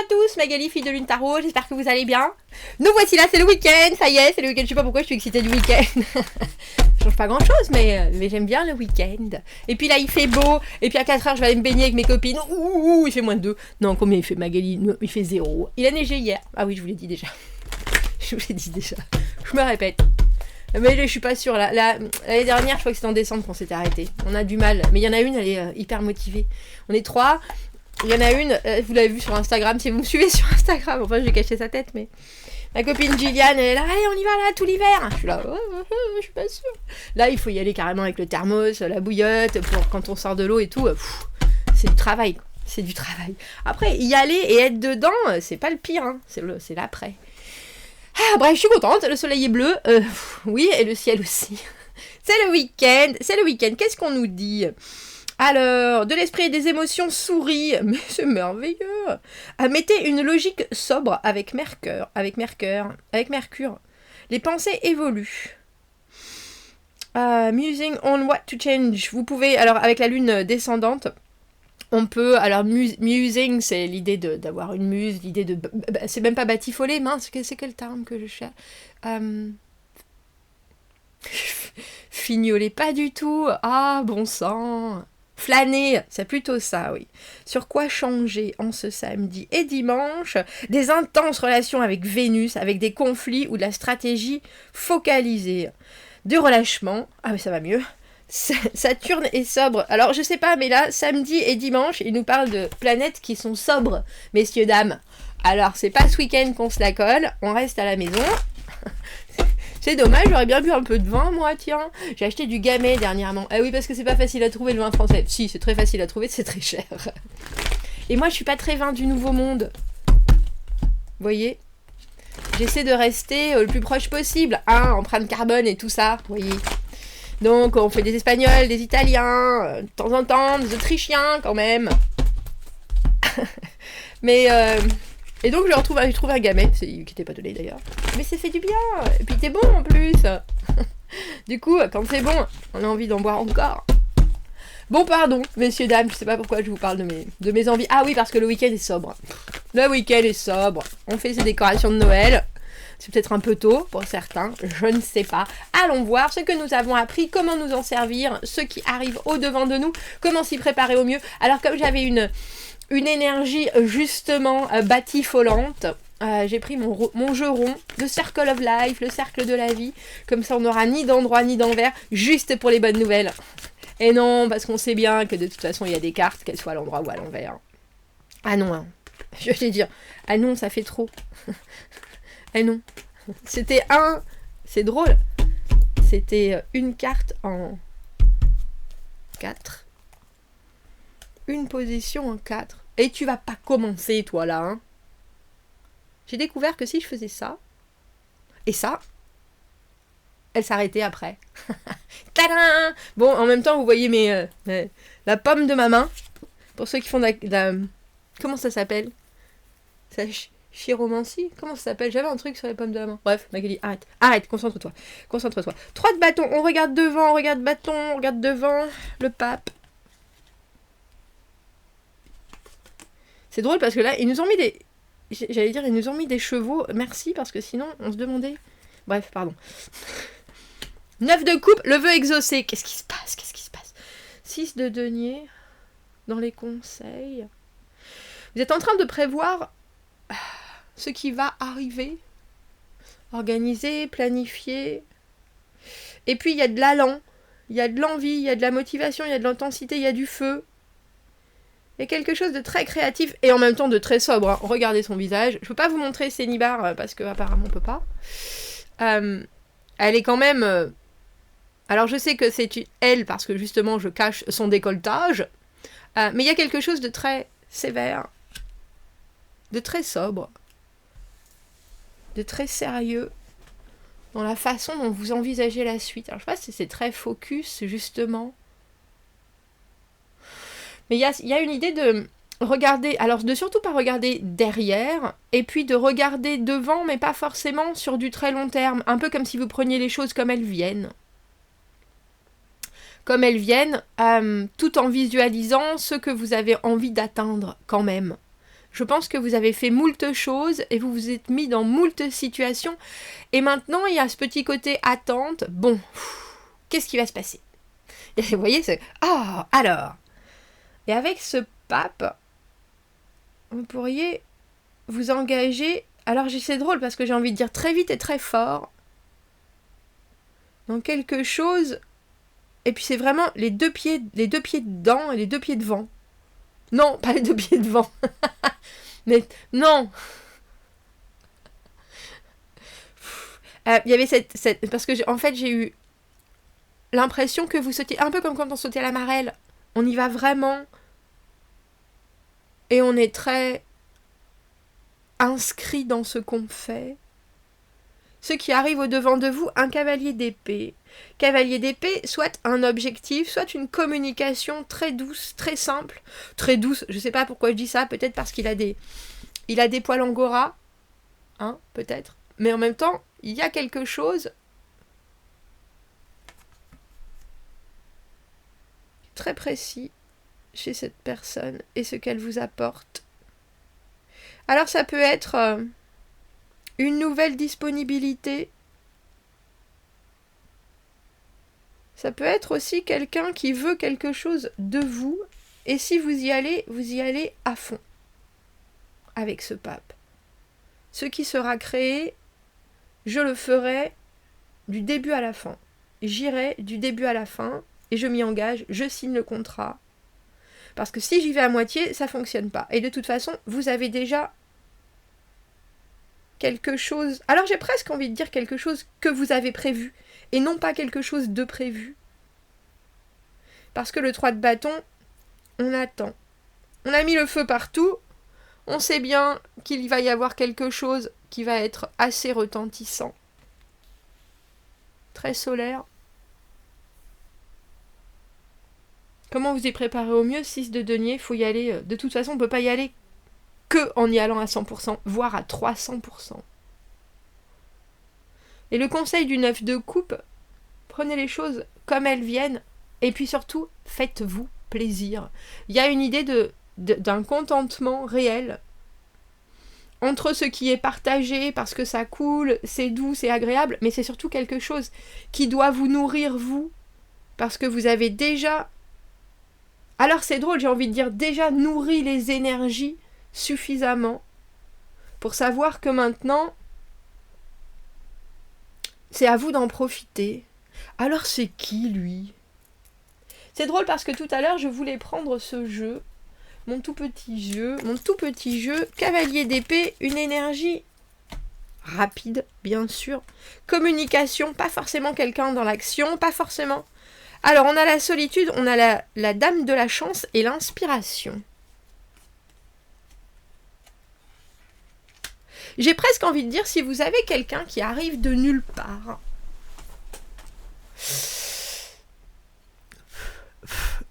à tous, Magali, fille de Lune Tarot, j'espère que vous allez bien. Nous voici là, c'est le week-end, ça y est, c'est le week-end, je sais pas pourquoi je suis excitée du week-end. Ça change pas grand chose, mais j'aime bien le week-end. Et puis là, il fait beau, et puis à 4h, je vais aller me baigner avec mes copines. Ouh, il fait moins de 2. Non, combien il fait, Magali? Il fait 0. Il a neigé hier. Ah oui, je vous l'ai dit déjà. Je vous l'ai dit déjà. Je me répète. Mais je suis pas sûre. L'année dernière, je crois que c'était en décembre qu'on s'était arrêté. On a du mal. Mais il y en a une, elle est hyper motivée. On est 3. Il y en a une, vous l'avez vu sur Instagram, si vous me suivez sur Instagram. Enfin, je vais cacher sa tête, mais... Ma copine Gillian, elle est là, allez, on y va là, tout l'hiver. Je suis là, je suis pas sûre. Là, il faut y aller carrément avec le thermos, la bouillotte, pour quand on sort de l'eau et tout. C'est du travail, quoi. C'est du travail. Après, y aller et être dedans, c'est pas le pire, hein. C'est l'après. Ah, bref, je suis contente, le soleil est bleu. Oui, et le ciel aussi. C'est le week-end, Qu'est-ce qu'on nous dit ? Alors, de l'esprit et des émotions souris, mais c'est merveilleux. Mettez une logique sobre avec Mercure. Les pensées évoluent. Musing on what to change. Vous pouvez, alors avec la lune descendante, on peut, alors musing, c'est l'idée d'avoir une muse, l'idée de, c'est même pas batifoler, mince, c'est quel terme que je cherche Fignoler, pas du tout. Ah, bon sang. Flâner, c'est plutôt ça, oui. Sur quoi changer en ce samedi et dimanche? Des intenses relations avec Vénus, avec des conflits ou de la stratégie focalisée. Du relâchement, ah mais ça va mieux. Saturne est sobre. Alors je sais pas, mais là, samedi et dimanche, il nous parle de planètes qui sont sobres, messieurs, dames. Alors c'est pas ce week-end qu'on se la colle, on reste à la maison. C'est dommage, j'aurais bien bu un peu de vin, moi, tiens. J'ai acheté du Gamay dernièrement. Ah oui, parce que c'est pas facile à trouver le vin français. Si, c'est très facile à trouver, c'est très cher. Et moi, je suis pas très vin du Nouveau Monde. Vous voyez ? J'essaie de rester le plus proche possible. Empreinte carbone et tout ça, vous voyez ? Donc, on fait des Espagnols, des Italiens, de temps en temps, des Autrichiens, quand même. Mais... Et donc j'ai trouvé un Gamay, qui n'était pas donné d'ailleurs. Mais ça fait du bien, et puis c'est bon en plus. Du coup, quand c'est bon, on a envie d'en boire encore. Bon, pardon, messieurs, dames, je sais pas pourquoi je vous parle de mes envies. Ah oui, parce que le week-end est sobre. Le week-end est sobre, on fait ses décorations de Noël. C'est peut-être un peu tôt pour certains, je ne sais pas. Allons voir ce que nous avons appris, comment nous en servir, ce qui arrive au-devant de nous, comment s'y préparer au mieux. Alors comme j'avais une énergie justement batifolante, j'ai pris mon jeu rond, le Circle of Life, le cercle de la vie, comme ça on n'aura ni d'endroit ni d'envers, juste pour les bonnes nouvelles. Et non, parce qu'on sait bien que de toute façon il y a des cartes, qu'elles soient à l'endroit ou à l'envers. Ah non, hein. Je vais dire, ah non, ça fait trop. Ah non, c'est drôle, c'était une carte en 4, une position en 4. Et tu vas pas commencer, toi, là, hein. J'ai découvert que si je faisais ça, et ça, elle s'arrêtait après. Tadam! Bon, en même temps, vous voyez la paume de ma main. Pour ceux qui font comment ça s'appelle? Ça, chiromancie? Comment ça s'appelle? J'avais un truc sur les pommes de la main. Bref, Magali, arrête, concentre-toi. 3 de bâton, on regarde devant, on regarde bâton, on regarde devant, le pape. C'est drôle parce que là, ils nous ont mis des chevaux. Merci, parce que sinon, on se demandait... Bref, pardon. 9 de coupe, le vœu exaucé. Qu'est-ce qui se passe? 6 de denier, dans les conseils. Vous êtes en train de prévoir ce qui va arriver. Organiser, planifier. Et puis, il y a de l'allant. Il y a de l'envie, il y a de la motivation, il y a de l'intensité, il y a du feu. Il y a quelque chose de très créatif et en même temps de très sobre. Hein. Regardez son visage. Je peux pas vous montrer Cénibar parce que apparemment on peut pas. Elle est quand même... Alors je sais que c'est elle parce que justement je cache son décolletage. Mais il y a quelque chose de très sévère, de très sobre, de très sérieux dans la façon dont vous envisagez la suite. Alors je sais pas si c'est très focus justement. Mais il y a une idée de regarder, alors de surtout pas regarder derrière, et puis de regarder devant, mais pas forcément sur du très long terme, un peu comme si vous preniez les choses comme elles viennent. Tout en visualisant ce que vous avez envie d'atteindre quand même. Je pense que vous avez fait moult choses et vous vous êtes mis dans moult situations. Et maintenant, il y a ce petit côté attente. Bon, qu'est-ce qui va se passer? Et vous voyez, c'est... Ah, alors. Et avec ce pape, vous pourriez vous engager... Alors, c'est drôle parce que j'ai envie de dire très vite et très fort. Dans quelque chose... Et puis c'est vraiment les deux pieds dedans et les deux pieds devant. Non, pas les deux pieds devant. Mais non. Il y avait cette parce que en fait j'ai eu l'impression que vous sautiez un peu comme quand on sautait à la marelle. On y va vraiment et on est très inscrit dans ce qu'on fait. Ce qui arrive au-devant de vous, un cavalier d'épée. Cavalier d'épée, soit un objectif, soit une communication très douce, très simple. Très douce, je sais pas pourquoi je dis ça, peut-être parce qu'il a des poils angora, hein, peut-être. Mais en même temps, il y a quelque chose très précis chez cette personne et ce qu'elle vous apporte. Alors ça peut être... une nouvelle disponibilité. Ça peut être aussi quelqu'un qui veut quelque chose de vous. Et si vous y allez à fond. Avec ce pape. Ce qui sera créé, je le ferai du début à la fin. J'irai du début à la fin et je m'y engage, je signe le contrat. Parce que si j'y vais à moitié, ça ne fonctionne pas. Et de toute façon, vous avez déjà... quelque chose... Alors j'ai presque envie de dire quelque chose que vous avez prévu, et non pas quelque chose de prévu. Parce que le 3 de bâton, on attend. On a mis le feu partout, on sait bien qu'il va y avoir quelque chose qui va être assez retentissant. Très solaire. Comment vous y préparer au mieux? 6 de denier, il faut y aller... De toute façon, on ne peut pas y aller que en y allant à 100%, voire à 300%. Et le conseil du 9 de coupe, prenez les choses comme elles viennent, et puis surtout, faites-vous plaisir. Il y a une idée d'un contentement réel entre ce qui est partagé, parce que ça coule, c'est doux, c'est agréable, mais c'est surtout quelque chose qui doit vous nourrir, vous, parce que vous avez déjà... Alors c'est drôle, j'ai envie de dire, déjà nourri les énergies suffisamment pour savoir que maintenant c'est à vous d'en profiter. Alors c'est qui lui? C'est drôle parce que tout à l'heure je voulais prendre ce jeu, mon tout petit jeu, cavalier d'épée, une énergie rapide bien sûr, communication, pas forcément quelqu'un dans l'action, pas forcément. Alors on a la solitude, on a la dame de la chance et l'inspiration. J'ai presque envie de dire, si vous avez quelqu'un qui arrive de nulle part,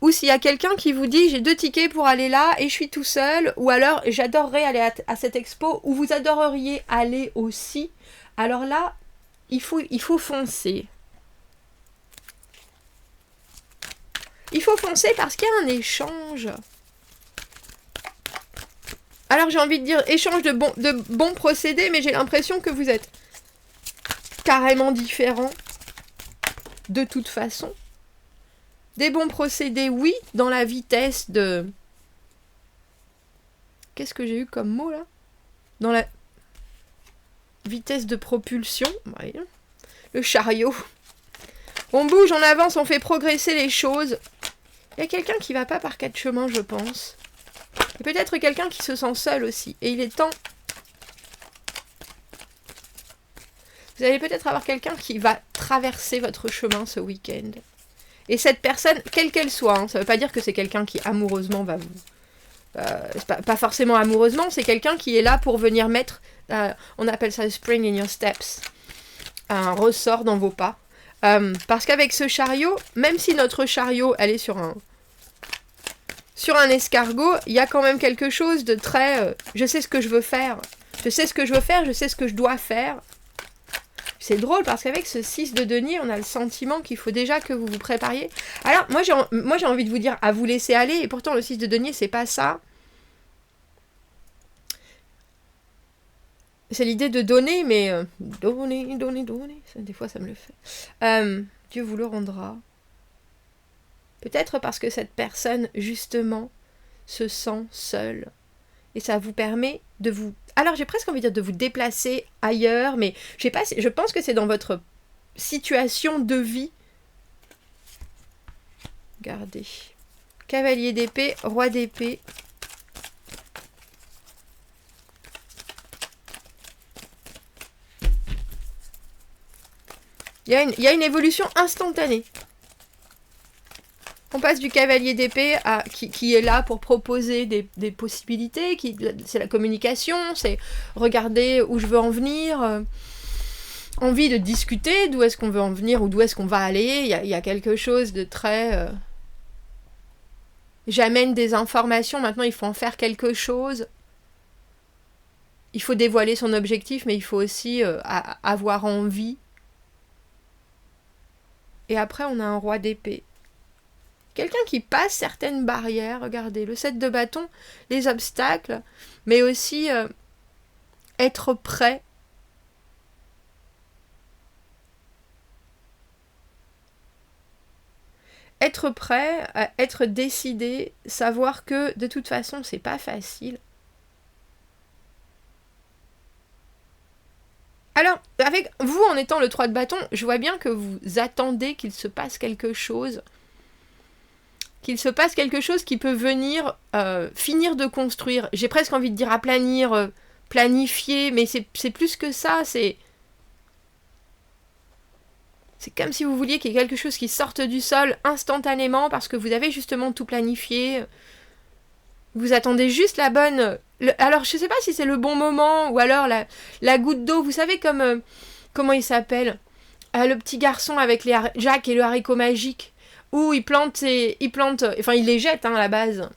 ou s'il y a quelqu'un qui vous dit, j'ai 2 tickets pour aller là et je suis tout seul, ou alors j'adorerais aller à cette expo, ou vous adoreriez aller aussi, alors là, il faut foncer. Il faut foncer parce qu'il y a un échange. Alors j'ai envie de dire échange de bons procédés, mais j'ai l'impression que vous êtes carrément différents de toute façon. Des bons procédés, oui, dans la vitesse de... Qu'est-ce que j'ai eu comme mot là? Dans la vitesse de propulsion. Oui. Le chariot. On bouge, on avance, on fait progresser les choses. Il y a quelqu'un qui va pas par 4 chemins, je pense. Et peut-être quelqu'un qui se sent seul aussi. Et il est temps... Vous allez peut-être avoir quelqu'un qui va traverser votre chemin ce week-end. Et cette personne, quelle qu'elle soit, hein, ça ne veut pas dire que c'est quelqu'un qui amoureusement va vous... pas forcément amoureusement, c'est quelqu'un qui est là pour venir mettre... on appelle ça « spring in your steps ». Un ressort dans vos pas. Parce qu'avec ce chariot, même si notre chariot, elle est sur un escargot, il y a quand même quelque chose de très... je sais ce que je veux faire. Je sais ce que je veux faire, je sais ce que je dois faire. C'est drôle parce qu'avec ce 6 de denier, on a le sentiment qu'il faut déjà que vous vous prépariez. Alors, moi j'ai envie de vous dire à vous laisser aller, et pourtant le 6 de denier, c'est pas ça. C'est l'idée de donner, mais donner, donner, donner. Des fois, ça me le fait. Dieu vous le rendra. Peut-être parce que cette personne, justement, se sent seule. Et ça vous permet de vous... Alors, j'ai presque envie de dire de vous déplacer ailleurs, mais je sais pas, je pense que c'est dans votre situation de vie. Regardez. Cavalier d'épée, roi d'épée. Il y a une évolution instantanée. On passe du cavalier d'épée à qui est là pour proposer des possibilités, c'est la communication, c'est regarder où je veux en venir, envie de discuter d'où est-ce qu'on veut en venir ou d'où est-ce qu'on va aller. Il y a quelque chose de très... J'amène des informations, maintenant il faut en faire quelque chose. Il faut dévoiler son objectif, mais il faut aussi avoir envie. Et après, on a un roi d'épée. Quelqu'un qui passe certaines barrières, regardez, le 7 de bâton, les obstacles, mais aussi être prêt. Être prêt, être décidé, savoir que de toute façon, c'est pas facile. Alors, avec vous, en étant le 3 de bâton, je vois bien que vous attendez qu'il se passe quelque chose. Qu'il se passe quelque chose qui peut venir finir de construire. J'ai presque envie de dire aplanir, planifier, mais c'est plus que ça. C'est comme si vous vouliez qu'il y ait quelque chose qui sorte du sol instantanément parce que vous avez justement tout planifié. Vous attendez juste la bonne... alors, je ne sais pas si c'est le bon moment ou alors la goutte d'eau. Vous savez comme... comment il s'appelle le petit garçon avec Jacques et le haricot magique. Où il plante... Enfin, il les jette à la base.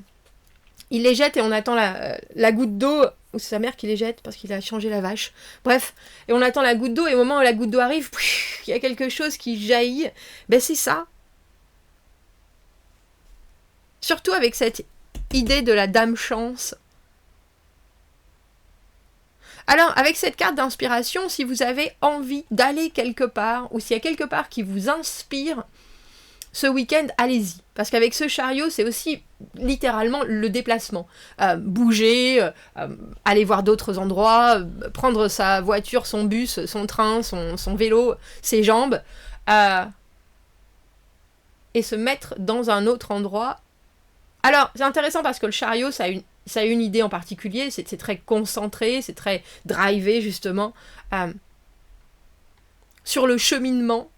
Il les jette et on attend la goutte d'eau. Ou c'est sa mère qui les jette parce qu'il a changé la vache. Bref. Et on attend la goutte d'eau et au moment où la goutte d'eau arrive, il y a quelque chose qui jaillit. Ben c'est ça. Surtout avec cette idée de la dame chance. Alors, avec cette carte d'inspiration, si vous avez envie d'aller quelque part, ou s'il y a quelque part qui vous inspire, ce week-end, allez-y. Parce qu'avec ce chariot, c'est aussi littéralement le déplacement. Bouger, aller voir d'autres endroits, prendre sa voiture, son bus, son train, son vélo, ses jambes, et se mettre dans un autre endroit. Alors, c'est intéressant parce que le chariot, ça a une idée en particulier, c'est très concentré, c'est très drivé, justement, sur le cheminement.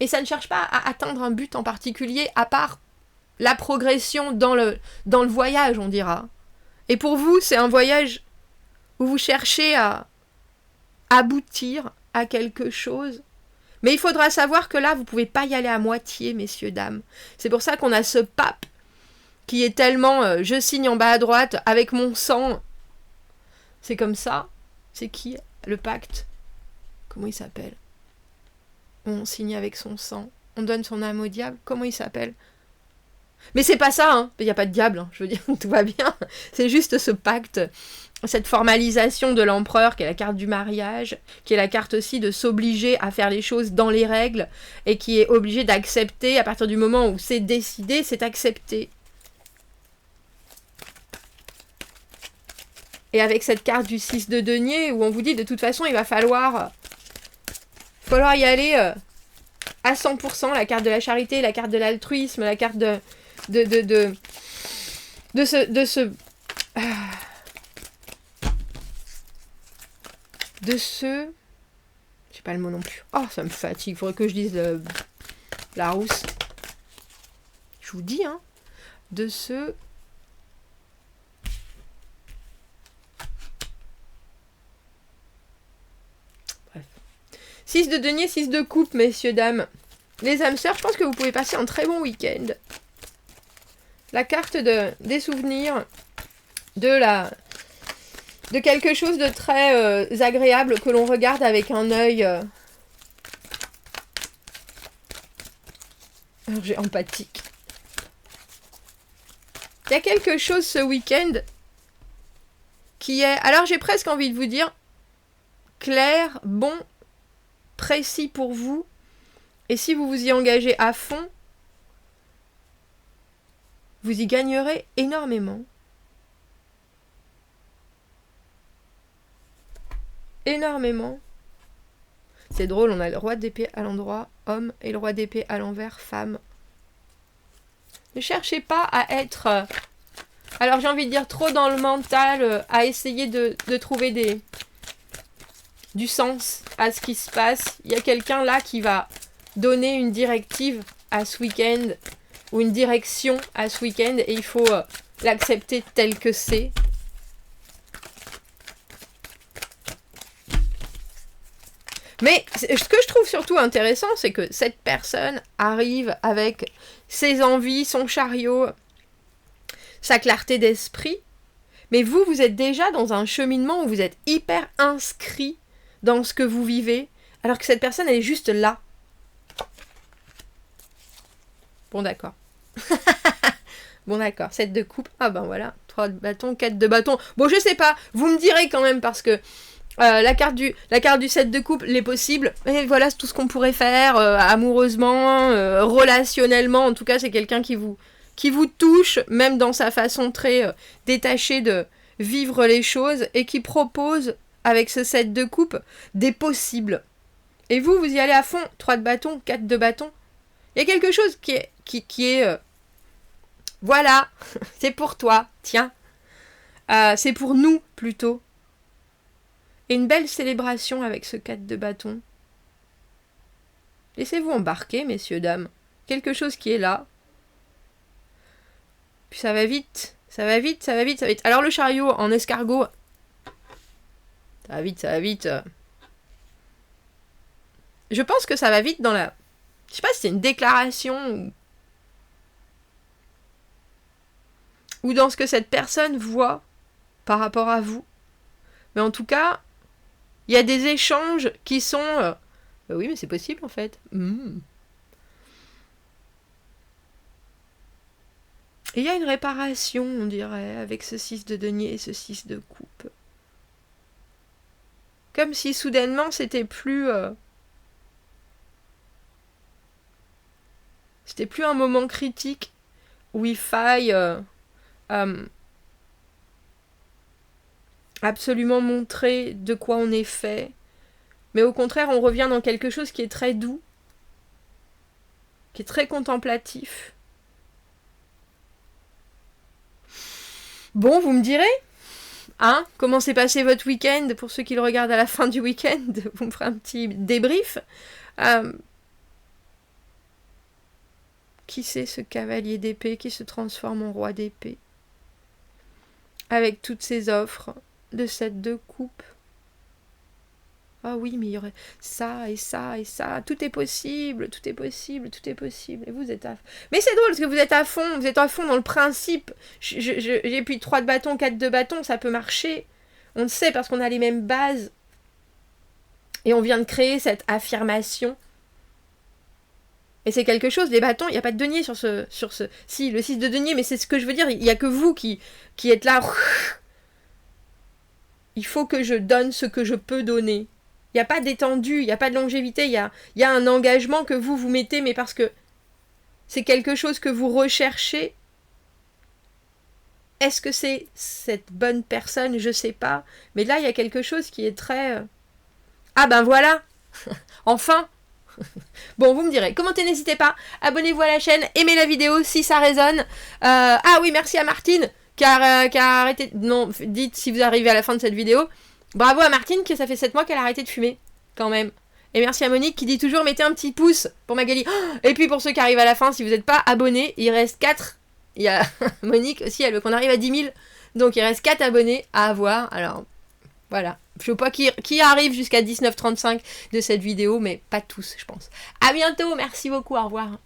Et ça ne cherche pas à atteindre un but en particulier, à part la progression dans le voyage, on dira. Et pour vous, c'est un voyage où vous cherchez à aboutir à quelque chose. Mais il faudra savoir que là, vous ne pouvez pas y aller à moitié, messieurs, dames. C'est pour ça qu'on a ce pape qui est tellement je signe en bas à droite avec mon sang. C'est comme ça. C'est qui le pacte? Comment il s'appelle? On signe avec son sang. On donne son âme au diable. Comment il s'appelle? Mais c'est pas ça, hein. Il n'y a pas de diable, hein. Je veux dire, tout va bien. C'est juste ce pacte, cette formalisation de l'empereur, qui est la carte du mariage, qui est la carte aussi de s'obliger à faire les choses dans les règles, et qui est obligé d'accepter, à partir du moment où c'est décidé, c'est accepté. Et avec cette carte du 6 de denier, où on vous dit, de toute façon, il va falloir y aller à 100%, la carte de la charité, la carte de l'altruisme, la carte de ce j'ai pas le mot non plus. Oh, ça me fatigue, faudrait que je dise la rousse. Je vous dis, hein, de ce... Bref. 6 de denier, 6 de coupe, messieurs, dames. Les âmes sœurs, je pense que vous pouvez passer un très bon week-end. La carte des souvenirs, de quelque chose de très agréable que l'on regarde avec un œil empathique. Il y a quelque chose ce week-end qui est... Alors j'ai presque envie de vous dire, clair, bon, précis pour vous. Et si vous vous y engagez à fond, vous y gagnerez énormément. Énormément. C'est drôle, on a le roi d'épée à l'endroit, homme, et le roi d'épée à l'envers, femme. Ne cherchez pas à être... alors j'ai envie de dire trop dans le mental, à essayer de trouver du sens à ce qui se passe. Il y a quelqu'un là qui va donner une directive à ce week-end, ou une direction à ce week-end, et il faut l'accepter tel que c'est. Mais ce que je trouve surtout intéressant, c'est que cette personne arrive avec ses envies, son chariot, sa clarté d'esprit. Mais vous, vous êtes déjà dans un cheminement où vous êtes hyper inscrit dans ce que vous vivez, alors que cette personne, elle est juste là. Bon, d'accord. Bon, d'accord. 7 de coupe. Ah ben voilà. 3 de bâton, 4 de bâton. Bon, je sais pas. Vous me direz quand même, parce que la carte du 7 de coupe, les possibles. Et voilà, c'est tout ce qu'on pourrait faire, amoureusement, relationnellement. En tout cas, c'est quelqu'un qui vous touche, même dans sa façon très détachée de vivre les choses, et qui propose, avec ce 7 de coupe, des possibles. Et vous y allez à fond. 3 de bâton, 4 de bâton. Il y a quelque chose qui est voilà, c'est pour toi, tiens. C'est pour nous, plutôt. Et une belle célébration avec ce 4 de bâton. Laissez-vous embarquer, messieurs, dames. Quelque chose qui est là. Puis ça va vite, ça va vite, ça va vite, ça va vite. Alors le chariot en escargot, ça va vite, ça va vite. Je pense que ça va vite dans la... Je sais pas si c'est une déclaration ou dans ce que cette personne voit par rapport à vous. Mais en tout cas, il y a des échanges qui sont... oui, mais c'est possible en fait. Et il y a une réparation, on dirait, avec ce 6 de denier et ce 6 de coupe. Comme si soudainement c'était plus... c'était plus un moment critique où il faille absolument montrer de quoi on est fait. Mais au contraire, on revient dans quelque chose qui est très doux, qui est très contemplatif. Bon, vous me direz, hein, comment s'est passé votre week-end? Pour ceux qui le regardent à la fin du week-end, vous me ferez un petit débrief. Qui c'est ce cavalier d'épée qui se transforme en roi d'épée? Avec toutes ces offres de 7 de coupe. Ah oui, mais il y aurait ça et ça et ça. Tout est possible, tout est possible, tout est possible. Et vous êtes à... Mais c'est drôle parce que vous êtes à fond dans le principe. J'ai puis 3 de bâton, 4 de bâton, ça peut marcher. On le sait parce qu'on a les mêmes bases. Et on vient de créer cette affirmation. Et c'est quelque chose, les bâtons, il n'y a pas de denier sur ce... Si, le 6 de denier, mais c'est ce que je veux dire, il n'y a que vous qui êtes là. Il faut que je donne ce que je peux donner. Il n'y a pas d'étendue, il n'y a pas de longévité, il y a un engagement que vous mettez, mais parce que c'est quelque chose que vous recherchez. Est-ce que c'est cette bonne personne? Je sais pas. Mais là, il y a quelque chose qui est très... Ah ben voilà. Enfin. Bon, vous me direz. Commentez, n'hésitez pas. Abonnez-vous à la chaîne. Aimez la vidéo si ça résonne. Ah oui, merci à Martine qui a arrêté... Non, dites si vous arrivez à la fin de cette vidéo. Bravo à Martine, que ça fait 7 mois qu'elle a arrêté de fumer, quand même. Et merci à Monique qui dit toujours mettez un petit pouce pour Magali. Et puis pour ceux qui arrivent à la fin, si vous n'êtes pas abonnés, il reste 4. Il y a Monique aussi, elle veut qu'on arrive à 10 000. Donc il reste 4 abonnés à avoir. Alors voilà. Je sais pas qui arrive jusqu'à 19h35 de cette vidéo, mais pas tous, je pense. À bientôt, merci beaucoup, au revoir.